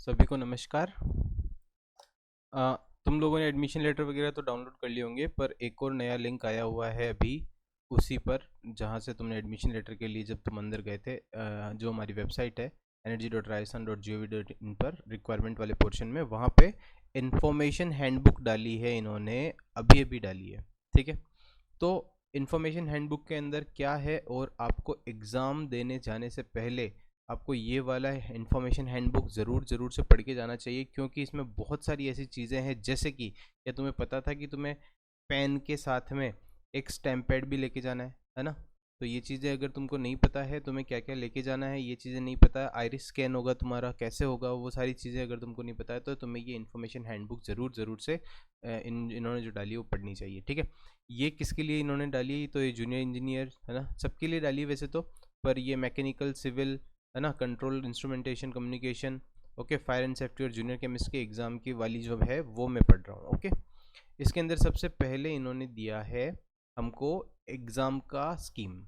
सभी को नमस्कार। तुम लोगों ने एडमिशन लेटर वगैरह तो डाउनलोड कर लिए होंगे, पर एक और नया लिंक आया हुआ है अभी उसी पर, जहाँ से तुमने एडमिशन लेटर के लिए जब तुम अंदर गए थे, जो हमारी वेबसाइट है energy.rajasthan.gov.in पर रिक्वायरमेंट वाले पोर्शन में, वहाँ पे इन्फॉर्मेशन हैंडबुक डाली है इन्होंने, अभी अभी डाली है। ठीक है, तो इन्फॉर्मेशन हैंडबुक के अंदर क्या है, और आपको एग्ज़ाम देने जाने से पहले आपको ये वाला इन्फॉर्मेशन हैंडबुक ज़रूर ज़रूर से पढ़ के जाना चाहिए, क्योंकि इसमें बहुत सारी ऐसी चीज़ें हैं, जैसे कि क्या तुम्हें पता था कि तुम्हें पेन के साथ में एक स्टैम्प पैड भी लेके जाना है ना? तो ये चीज़ें अगर तुमको नहीं पता है तुम्हें क्या क्या लेके जाना है, ये चीज़ें नहीं पता है, आइरिस स्कैन होगा तुम्हारा कैसे होगा, वो सारी चीज़ें अगर तुमको नहीं पता है तो तुम्हें ये इन्फॉर्मेशन हैंडबुक ज़रूर ज़रूर से इन्होंने जो डाली है वो पढ़नी चाहिए। ठीक है, ये किसके लिए इन्होंने डाली, तो ये जूनियर इंजीनियर है ना, सबके लिए डाली है वैसे तो, पर ये मैकेनिकल, सिविल है ना, control, instrumentation, communication, okay, fire and safety और जूनियर केमिस्ट के एग्ज़ाम की वाली जो है वो मैं पढ़ रहा हूँ। ओके, इसके अंदर सबसे पहले इन्होंने दिया है हमको एग्ज़ाम का स्कीम।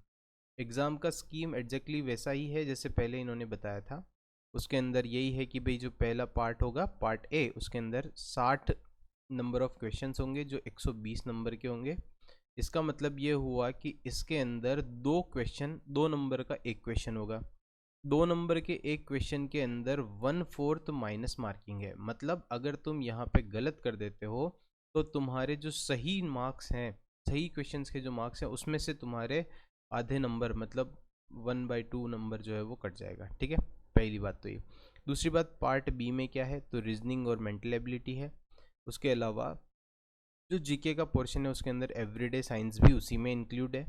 एग्ज़ाम का स्कीम एग्जैक्टली वैसा ही है जैसे पहले इन्होंने बताया था। उसके अंदर यही है कि भाई जो पहला पार्ट होगा, पार्ट ए, उसके अंदर 60 नंबर ऑफ क्वेश्चंस होंगे जो 120 नंबर के होंगे। इसका मतलब ये हुआ कि इसके अंदर दो क्वेश्चन, 2 नंबर का एक क्वेश्चन होगा। 2 नंबर के एक क्वेश्चन के अंदर 1/4 माइनस मार्किंग है। मतलब अगर तुम यहाँ पे गलत कर देते हो तो तुम्हारे जो सही मार्क्स हैं, सही क्वेश्चंस के जो मार्क्स हैं, उसमें से तुम्हारे आधे नंबर, मतलब 1/2 नंबर जो है वो कट जाएगा। ठीक है, पहली बात तो ये। दूसरी बात, पार्ट बी में क्या है, तो रीजनिंग और मेंटल एबिलिटी है। उसके अलावा जो जीके का पोर्शन है उसके अंदर एवरीडे साइंस भी उसी में इंक्लूड है।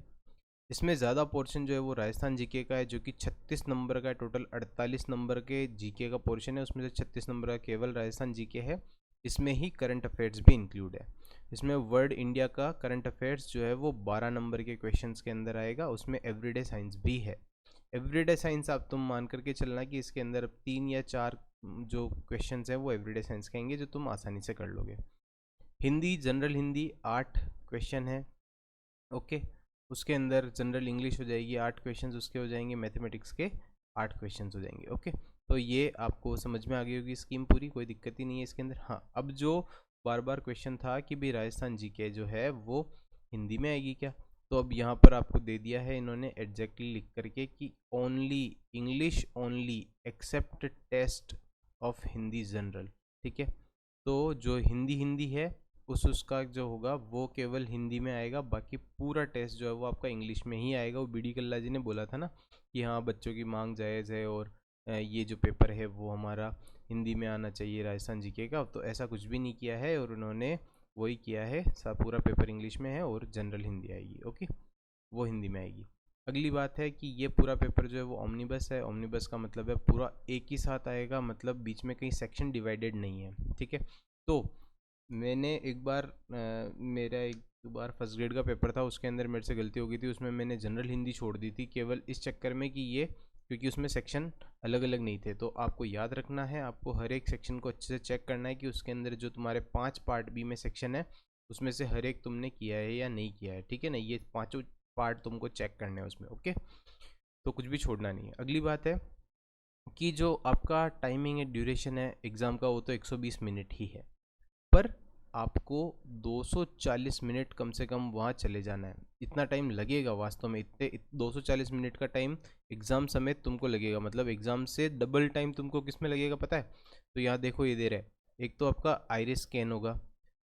इसमें ज़्यादा पोर्शन जो है वो राजस्थान जीके का है, जो कि 36 नंबर का है। टोटल 48 नंबर के जीके का पोर्शन है, उसमें से 36 नंबर का केवल राजस्थान जीके है। इसमें ही करंट अफेयर्स भी इंक्लूड है। इसमें वर्ल्ड इंडिया का करंट अफेयर्स जो है वो 12 नंबर के क्वेश्चंस के अंदर आएगा। उसमें एवरीडे साइंस भी है। एवरीडे साइंस आप तुम मान करके चलना कि इसके अंदर 3 या 4 जो क्वेश्चंस हैं वो एवरीडे साइंस के आएंगे, जो तुम आसानी से कर लोगे। हिंदी, जनरल हिंदी 8 क्वेश्चन है। ओके, उसके अंदर जनरल इंग्लिश हो जाएगी 8 क्वेश्चंस, उसके हो जाएंगे मैथमेटिक्स के 8 क्वेश्चंस हो जाएंगे। ओके, तो ये आपको समझ में आ गई होगी स्कीम पूरी, कोई दिक्कत ही नहीं है इसके अंदर। हाँ, अब जो बार बार क्वेश्चन था कि भाई राजस्थान जीके जो है वो हिंदी में आएगी क्या, तो अब यहाँ पर आपको दे दिया है इन्होंने एग्जैक्टली लिख करके कि only English only except test of Hindi general. ठीक है, तो जो हिंदी हिंदी है उसका जो होगा वो केवल हिंदी में आएगा, बाकी पूरा टेस्ट जो है वो आपका इंग्लिश में ही आएगा। वो बीडी कल्ला जी ने बोला था ना कि हाँ बच्चों की मांग जायज़ है, और ये जो पेपर है वो हमारा हिंदी में आना चाहिए राजस्थान जीके का, तो ऐसा कुछ भी नहीं किया है, और उन्होंने वही किया है। सब पूरा पेपर इंग्लिश में है और जनरल हिंदी आएगी। ओके, वो हिंदी में आएगी। अगली बात है कि ये पूरा पेपर जो है वो ओमनीबस है। ओमनीबस का मतलब है पूरा एक ही साथ आएगा, मतलब बीच में कहीं सेक्शन डिवाइडेड नहीं है। ठीक है, तो मैंने एक बार मेरा एक बार फर्स्ट ग्रेड का पेपर था, उसके अंदर मेरे से गलती हो गई थी, उसमें मैंने जनरल हिंदी छोड़ दी थी केवल इस चक्कर में कि ये, क्योंकि उसमें सेक्शन अलग अलग नहीं थे। तो आपको याद रखना है, आपको हर एक सेक्शन को अच्छे से चेक करना है कि उसके अंदर जो तुम्हारे 5 पार्ट बी में सेक्शन है उसमें से हर एक तुमने किया है या नहीं किया है। ठीक है ना, ये पाँचों पार्ट तुमको चेक करने हैं उसमें। ओके, तो कुछ भी छोड़ना नहीं है। अगली बात है कि जो आपका टाइमिंग है, ड्यूरेशन है एग्ज़ाम का, वो तो 120 मिनट ही है, पर आपको 240 मिनट कम से कम वहाँ चले जाना है। इतना टाइम लगेगा वास्तव में, इतने 240 मिनट का टाइम एग्ज़ाम समेत तुमको लगेगा। मतलब एग्ज़ाम से डबल टाइम तुमको किस में लगेगा पता है? तो यहाँ देखो ये दे रहा है, एक तो आपका आइरिस स्कैन होगा।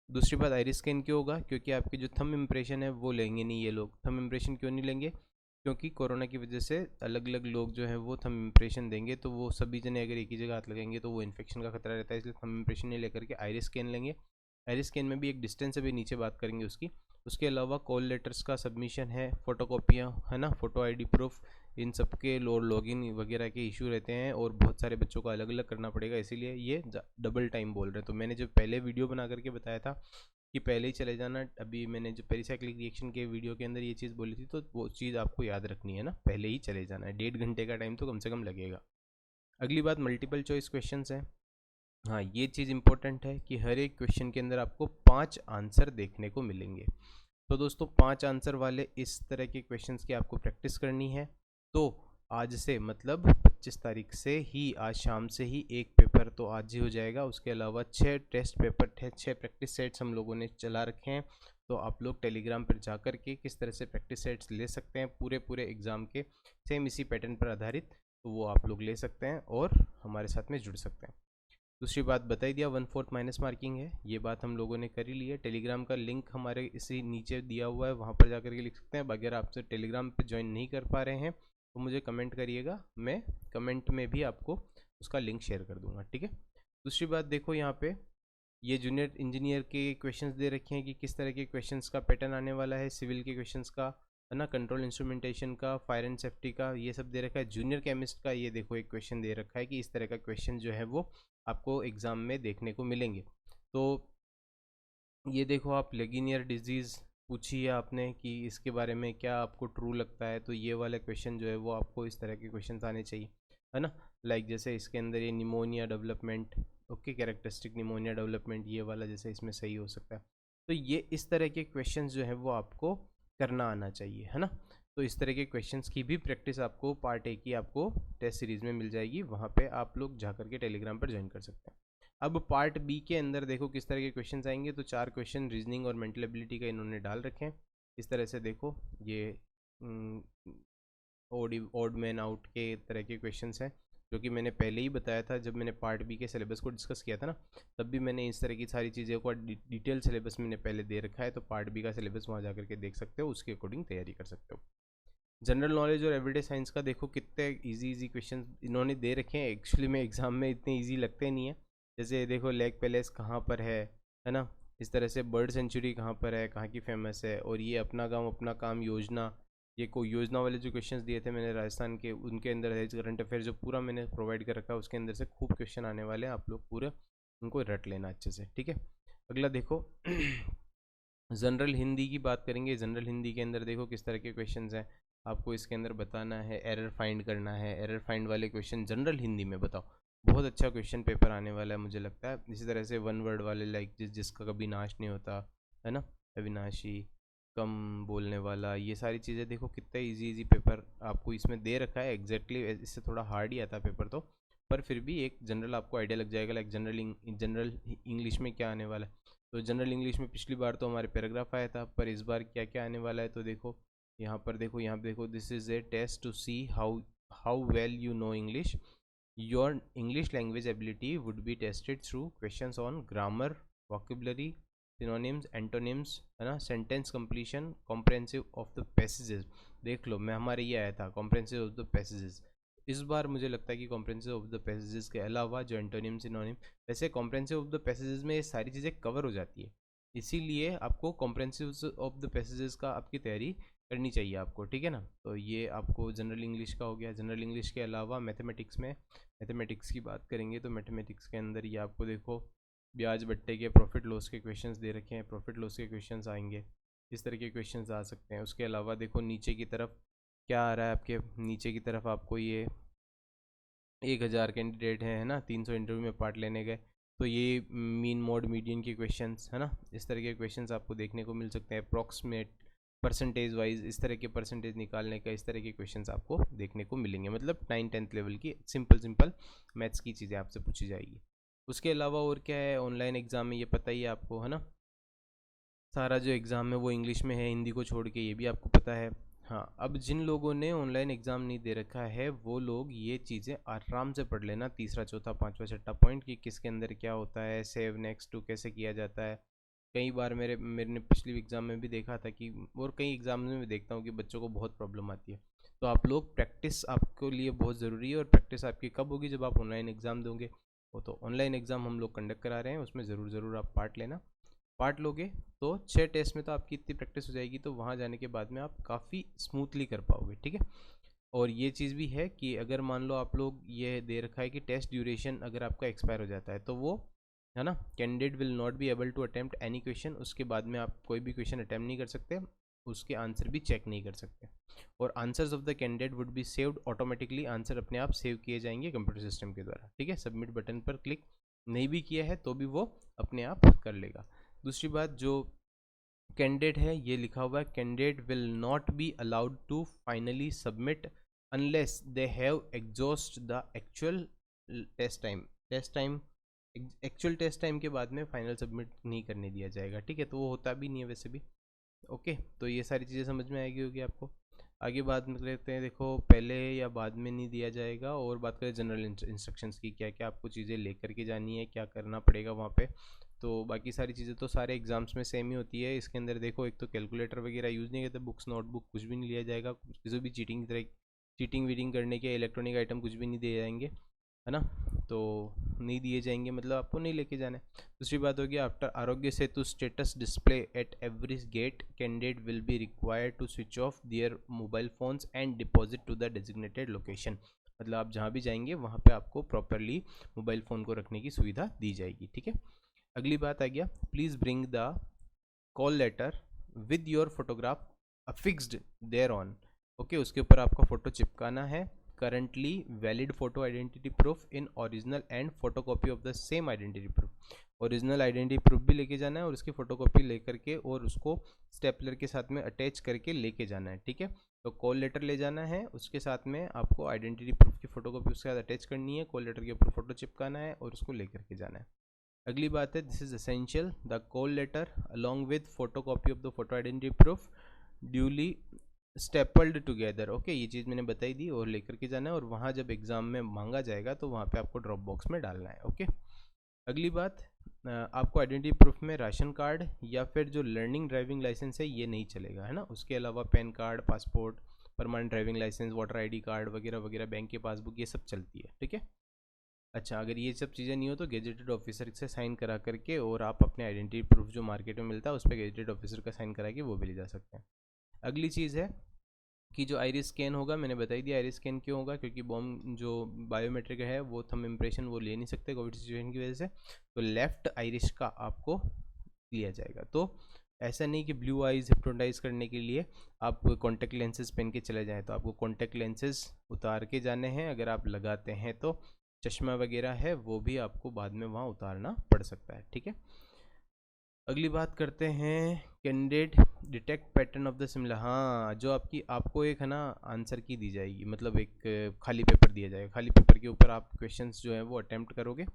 दूसरी बात, आइरिस स्कैन क्यों होगा? क्योंकि आपकी जो थंब इम्प्रेशन है वो लेंगे नहीं ये लोग। थंब इम्प्रेशन क्यों नहीं लेंगे? क्योंकि कोरोना की वजह से अलग अलग लोग जो है वो थंब इम्प्रेशन देंगे, तो वो सभी जने अगर एक ही जगह हाथ लगाएंगे तो वो इन्फेक्शन का खतरा रहता है, इसलिए थंब इम्प्रेशन नहीं लेकर के आइरिस स्कैन लेंगे। आइरिस स्कैन में भी एक डिस्टेंस है, भी नीचे बात करेंगे उसकी। उसके अलावा कॉल लेटर्स का सबमिशन है, फोटोकॉपियाँ है ना, फोटो आईडी प्रूफ, इन सब के लॉगिन वगैरह के इशू रहते हैं, और बहुत सारे बच्चों को अलग अलग करना पड़ेगा, इसीलिए ये डबल टाइम बोल रहे हैं। तो मैंने जो पहले वीडियो बना करके बताया था कि पहले ही चले जाना, अभी मैंने जो पेरिसाइक्लिक रिएक्शन के वीडियो के अंदर ये चीज़ बोली थी, तो वो चीज़ आपको याद रखनी है ना, पहले ही चले जाना है। 1.5 घंटे का टाइम तो कम से कम लगेगा। अगली बात, मल्टीपल चॉइस क्वेश्चन है। हाँ, ये चीज़ इंपॉर्टेंट है कि हर एक क्वेश्चन के अंदर आपको 5 आंसर देखने को मिलेंगे। तो दोस्तों 5 आंसर वाले इस तरह के क्वेश्चंस की आपको प्रैक्टिस करनी है। तो आज से मतलब 25 तारीख से ही, आज शाम से ही एक पेपर तो आज ही हो जाएगा। उसके अलावा 6 टेस्ट पेपर थे, 6 प्रैक्टिस सेट्स हम लोगों ने चला रखे हैं। तो आप लोग टेलीग्राम पर जा कर के किस तरह से प्रैक्टिस सेट्स ले सकते हैं पूरे एग्ज़ाम के, सेम इसी पैटर्न पर आधारित, तो वो आप लोग ले सकते हैं और हमारे साथ में जुड़ सकते हैं। दूसरी बात बता दिया, 1/4 माइनस मार्किंग है, ये बात हम लोगों ने कर ही ली है। टेलीग्राम का लिंक हमारे इसी नीचे दिया हुआ है, वहाँ पर जा कर के लिख सकते हैं। अगर आपसे टेलीग्राम पे ज्वाइन नहीं कर पा रहे हैं तो मुझे कमेंट करिएगा, मैं कमेंट में भी आपको उसका लिंक शेयर कर दूंगा, ठीक है। दूसरी बात देखो, यहाँ पे ये जूनियर इंजीनियर के क्वेश्चंस दे रखे हैं कि किस तरह के क्वेश्चंस का पैटर्न आने वाला है, सिविल के क्वेश्चंस का, है ना, कंट्रोल इंस्ट्रूमेंटेशन का, फायर एंड सेफ्टी का, ये सब दे रखा है। जूनियर केमिस्ट का ये देखो एक क्वेश्चन दे रखा है कि इस तरह का क्वेश्चन जो है वो आपको एग्ज़ाम में देखने को मिलेंगे। तो ये देखो, आप लेगिनियर डिजीज़ पूछिए आपने कि इसके बारे में क्या आपको ट्रू लगता है, तो ये वाला क्वेश्चन जो है वो आपको इस तरह के क्वेश्चन आने चाहिए, है ना। लाइक जैसे इसके अंदर ये pneumonia development, okay, characteristic pneumonia development, ये वाला जैसे इसमें सही हो सकता है। तो ये इस तरह के क्वेश्चन जो है वो आपको करना आना चाहिए, है ना। तो इस तरह के क्वेश्चंस की भी प्रैक्टिस आपको पार्ट ए की आपको टेस्ट सीरीज़ में मिल जाएगी, वहाँ पे आप लोग जा करके टेलीग्राम पर ज्वाइन कर सकते हैं। अब पार्ट बी के अंदर देखो किस तरह के क्वेश्चंस आएंगे। तो 4 क्वेश्चन रीजनिंग और मेंटल एबिलिटी का इन्होंने डाल रखे हैं। इस तरह से देखो, ये ओड मैन आउट के तरह के क्वेश्चंस हैं, जो कि मैंने पहले ही बताया था जब मैंने पार्ट बी के सिलेबस को डिस्कस किया था ना, तब भी मैंने इस तरह की सारी चीज़ों को डिटेल सिलेबस मैंने पहले दे रखा है। तो पार्ट बी का सिलेबस वहाँ जा करके देख सकते हो, उसके अकॉर्डिंग तैयारी कर सकते हो। जनरल नॉलेज और एवरीडे साइंस का देखो कितने इजी क्वेश्चन इन्होंने दे रखे हैं। एक्चुअली में एग्जाम में इतने इजी लगते नहीं है। जैसे देखो, लेक पैलेस कहाँ पर है ना, इस तरह से बर्ड सेंचुरी कहाँ पर है, कहाँ की फेमस है, और ये अपना गांव अपना काम योजना, ये कोई योजना वाले जो क्वेश्चंस दिए थे मैंने राजस्थान के, उनके अंदर है करंट अफेयर जो पूरा मैंने प्रोवाइड कर रखा है, उसके अंदर से खूब क्वेश्चन आने वाले हैं, आप लोग पूरा उनको रट लेना अच्छे से, ठीक है। अगला देखो जनरल हिंदी की बात करेंगे। जनरल हिंदी के अंदर देखो किस तरह के क्वेश्चंस हैं, आपको इसके अंदर बताना है, एरर फाइंड करना है। एरर फाइंड वाले क्वेश्चन जनरल हिंदी में बताओ, बहुत अच्छा क्वेश्चन पेपर आने वाला है मुझे लगता है। इसी तरह से वन वर्ड वाले, लाइक जिसका कभी नाश नहीं होता, है ना, अविनाशी, कम बोलने वाला, ये सारी चीज़ें देखो कितना इजी पेपर आपको इसमें दे रखा है। एग्जैक्टली इससे थोड़ा हार्ड ही आता है पेपर तो, पर फिर भी एक जनरल आपको आइडिया लग जाएगा। लाइक जनरल इंग्लिश में क्या आने वाला है। तो जनरल इंग्लिश में पिछली बार तो हमारे पैराग्राफ आया था, पर इस बार क्या क्या आने वाला है तो देखो, यहाँ पर देखो, this is a test to see how well you know English. Your English language ability would be tested through questions on grammar, vocabulary, synonyms, antonyms, है ना, sentence completion, comprehensive of the passages. देख लो, मैं हमारे ये आया था comprehensive of the passages. इस बार मुझे लगता है कि कॉम्प्रहेंसिव ऑफ द पैसेजेस के अलावा जो एंटोनिम, सिनोनिम, वैसे कॉम्प्रहेंसिव ऑफ द पैसेजेस में ये सारी चीज़ें कवर हो जाती है, इसीलिए आपको कॉम्प्रहेंसिव ऑफ द पैसेजेस का आपकी तैयारी करनी चाहिए आपको, ठीक है ना। तो ये आपको जनरल इंग्लिश का हो गया। जनरल इंग्लिश के अलावा मैथमेटिक्स में, मैथमेटिक्स की बात करेंगे तो मैथमेटिक्स के अंदर ये आपको देखो ब्याज बट्टे के, प्रॉफिट लॉस के क्वेश्चंस दे रखे हैं, प्रॉफिट लॉस के क्वेश्चंस आएंगे, इस तरह के क्वेश्चंस आ सकते हैं। उसके अलावा देखो नीचे की तरफ क्या आ रहा है, आपके नीचे की तरफ आपको ये 1000 कैंडिडेट है ना, 300 इंटरव्यू में पार्ट लेने गए, तो ये मीन मोड मीडियन के क्वेश्चंस, है ना, इस तरह के क्वेश्चंस आपको देखने को मिल सकते हैं। अप्रॉक्सीमेट, परसेंटेज वाइज, इस तरह के परसेंटेज निकालने का, इस तरह के क्वेश्चंस आपको देखने को मिलेंगे। मतलब 9-10th लेवल की सिंपल मैथ्स की चीज़ें आपसे पूछी जाएगी। उसके अलावा और क्या है ऑनलाइन एग्ज़ाम में, ये पता ही है आपको, है ना, सारा जो एग्ज़ाम है वो इंग्लिश में है, हिंदी को छोड़ के, ये भी आपको पता है। हाँ, अब जिन लोगों ने ऑनलाइन एग्ज़ाम नहीं दे रखा है वो लोग ये चीज़ें आराम से पढ़ लेना, तीसरा चौथा पांचवा छठा पॉइंट कि किसके अंदर क्या होता है, सेव नेक्स्ट टू कैसे किया जाता है। कई बार मैंने पिछली एग्ज़ाम में भी देखा था कि, और कई एग्ज़ाम में भी देखता हूँ कि बच्चों को बहुत प्रॉब्लम आती है। तो आप लोग प्रैक्टिस आपके लिए बहुत ज़रूरी है, और प्रैक्टिस आपकी कब होगी, जब आप ऑनलाइन एग्ज़ाम दोगे। वो तो ऑनलाइन एग्ज़ाम हम लोग कंडक्ट करा रहे हैं, उसमें ज़रूर आप पार्ट लेना। पार्ट लोगे तो 6 टेस्ट में तो आपकी इतनी प्रैक्टिस हो जाएगी, तो वहाँ जाने के बाद में आप काफ़ी स्मूथली कर पाओगे, ठीक है। और ये चीज़ भी है कि अगर मान लो आप लोग ये दे रखा है कि टेस्ट ड्यूरेशन अगर आपका एक्सपायर हो जाता है, तो वो, है ना, candidate will not be able to attempt any question, उसके बाद में आप कोई भी क्वेश्चन अटेम्प्ट नहीं कर सकते, उसके आंसर भी चेक नहीं कर सकते। और answers of the candidate would be saved automatically, answer अपने आप सेव किए जाएंगे कंप्यूटर सिस्टम के द्वारा, ठीक है। सबमिट बटन पर क्लिक नहीं भी किया है तो भी वो अपने आप कर लेगा। दूसरी बात, जो कैंडिडेट है, ये लिखा हुआ है candidate will not be allowed to finally submit unless they have exhaust the actual test time. Test time, actual test time के बाद में फाइनल सबमिट नहीं करने दिया जाएगा, ठीक है। तो वो होता भी नहीं है वैसे भी। ओके, तो ये सारी चीज़ें समझ में आएगी होगी आपको। आगे बात कर लेते हैं, देखो पहले या बाद में नहीं दिया जाएगा। और बात करें जनरल इंस्ट्रक्शंस की, क्या क्या आपको चीज़ें लेकर के जानी है, क्या करना पड़ेगा वहाँ पे। तो बाकी सारी चीज़ें तो सारे एग्जाम्स में सेम ही होती है। इसके अंदर देखो, एक तो कैलकुलेटर वगैरह यूज़ नहीं करते, बुक्स नोटबुक कुछ भी नहीं लिया जाएगा, किसी भी चीटिंग वीटिंग करने के इलेक्ट्रॉनिक आइटम कुछ भी नहीं दिए जाएंगे, है ना। तो नहीं दिए जाएंगे मतलब आपको नहीं लेके जाना है। दूसरी बात होगी, after Aarogya Setu status display at every gate, candidate will be required to switch off their mobile phones and deposit to the designated location. मतलब आप जहाँ भी जाएंगे वहाँ पे आपको प्रॉपरली मोबाइल फ़ोन को रखने की सुविधा दी जाएगी, ठीक है। अगली बात आ गया, please bring the call letter with your photograph affixed there on. Okay, उसके ऊपर आपका फ़ोटो चिपकाना है। Currently valid photo identity proof in original and photocopy of the same identity proof. Original identity proof भी लेके जाना है और उसकी फोटोकॉपी लेकर के और उसको स्टेपलर के साथ में अटैच करके लेके जाना है, ठीक है। तो कॉल लेटर ले जाना है, उसके साथ में आपको आइडेंटिटी प्रूफ की फोटोकॉपी उसके साथ अटैच करनी है, कॉल लेटर के ऊपर फोटो चिपकाना है और उसको लेकर के जाना है। अगली बात है, this is essential, the call letter along with photo copy of the photo identity proof duly stapled together. Okay, ये चीज़ मैंने बताई दी और लेकर के जाना है, और वहाँ जब एग्ज़ाम में मांगा जाएगा तो वहाँ पे आपको ड्रॉप बॉक्स में डालना है। ओके, अगली बात, आपको आइडेंटिटी प्रूफ में राशन कार्ड या फिर जो लर्निंग ड्राइविंग लाइसेंस है ये नहीं चलेगा, है ना। उसके अलावा PAN card, passport, permanent driving licence, voter ID card वगैरह वगैरह, बैंक की पासबुक, ये सब चलती है, ठीक है। अच्छा, अगर ये सब चीज़ें नहीं हो तो गेजेटेड ऑफिसर से साइन करा करके और आप अपने आइडेंटिटी प्रूफ जो मार्केट में मिलता है उस पर गेजेटेड ऑफिसर का साइन करा के वो भी ले जा सकते हैं। अगली चीज़ है कि जो आइरिस स्कैन होगा, मैंने बताई दिया आइरिस स्कैन क्यों होगा, क्योंकि बॉम्ब जो बायोमेट्रिक है वो थंब इम्प्रेशन वो ले नहीं सकते कोविड सिचुएशन की वजह से, तो लेफ्ट आइरिस का आपको लिया जाएगा। तो ऐसा नहीं कि ब्लू आइज हिप्नोटाइज करने के लिए आप कॉन्टैक्ट लेंसेज पहन के चले जाएं, तो आपको कॉन्टैक्ट लेंसेज उतार के जाने हैं। अगर आप लगाते हैं तो चश्मा वगैरह है वो भी आपको बाद में वहाँ उतारना पड़ सकता है, ठीक है। अगली बात करते हैं, candidate detect pattern of the similar. हाँ, जो आपको एक है ना आंसर की दी जाएगी, मतलब एक खाली पेपर दिया जाएगा। खाली पेपर के ऊपर आप क्वेश्चंस जो है वो अटेम्प्ट करोगे,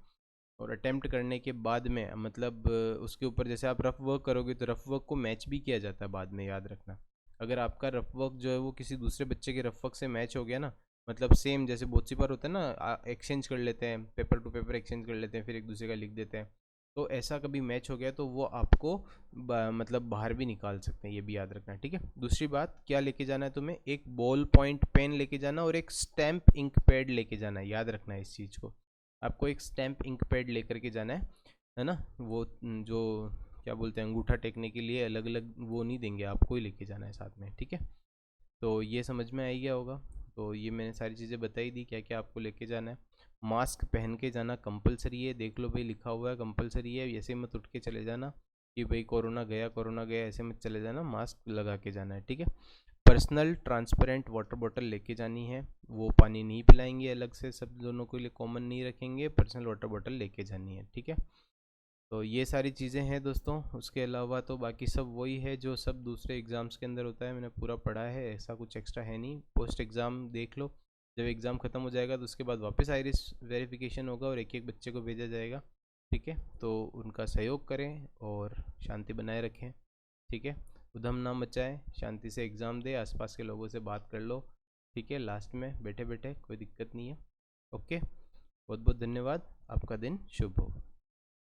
और अटेम्प्ट करने के बाद में मतलब उसके ऊपर जैसे आप रफ वर्क करोगे तो रफ वर्क को मैच भी किया जाता है बाद में, याद रखना। अगर आपका रफ वर्क जो है वो किसी दूसरे बच्चे के रफ वर्क से मैच हो गया ना, मतलब सेम जैसे बहुत सी बार होता है ना, एक्सचेंज कर लेते हैं, पेपर टू पेपर एक्सचेंज कर लेते हैं, फिर एक दूसरे का लिख देते हैं, तो ऐसा कभी मैच हो गया तो वो आपको मतलब बाहर भी निकाल सकते हैं, ये भी याद रखना, ठीक है। दूसरी बात, क्या लेके जाना है तुम्हें, एक बॉल पॉइंट पेन लेके जाना और एक स्टैम्प इंक पैड लेके जाना है, याद रखना है इस चीज़ को। आपको एक स्टैम्प इंक पैड लेकर के जाना है ना। वो जो क्या बोलते हैं अंगूठा टेकने के लिए अलग अलग वो नहीं देंगे, आपको ही लेके जाना है साथ में, ठीक है। तो ये समझ में आ गया होगा। तो ये मैंने सारी चीज़ें बताई दी, क्या क्या आपको लेके जाना है। मास्क पहन के जाना कंपलसरी है, देख लो भाई लिखा हुआ है कंपलसरी है, ऐसे मत उठ के चले जाना कि भाई कोरोना गया, ऐसे मत चले जाना, मास्क लगा के जाना है, ठीक है। पर्सनल ट्रांसपेरेंट वाटर बॉटल लेके जानी है, वो पानी नहीं पिलाएंगे अलग से, सब दोनों के लिए कॉमन नहीं रखेंगे, पर्सनल वाटर बॉटल लेके जानी है, ठीक है। तो ये सारी चीज़ें हैं दोस्तों। उसके अलावा तो बाकी सब वही है जो सब दूसरे एग्ज़ाम्स के अंदर होता है, मैंने पूरा पढ़ा है, ऐसा कुछ एक्स्ट्रा है नहीं। पोस्ट एग्ज़ाम देख लो, जब एग्ज़ाम ख़त्म हो जाएगा तो उसके बाद वापस आइरिस वेरिफिकेशन होगा और एक एक बच्चे को भेजा जाएगा, ठीक है। तो उनका सहयोग करें और शांति बनाए रखें, ठीक है। उधम ना मचाएं, शांति से एग्ज़ाम दे, आसपास के लोगों से बात कर लो, ठीक है। लास्ट में बैठे बैठे कोई दिक्कत नहीं है। ओके, बहुत बहुत धन्यवाद, आपका दिन शुभ हो।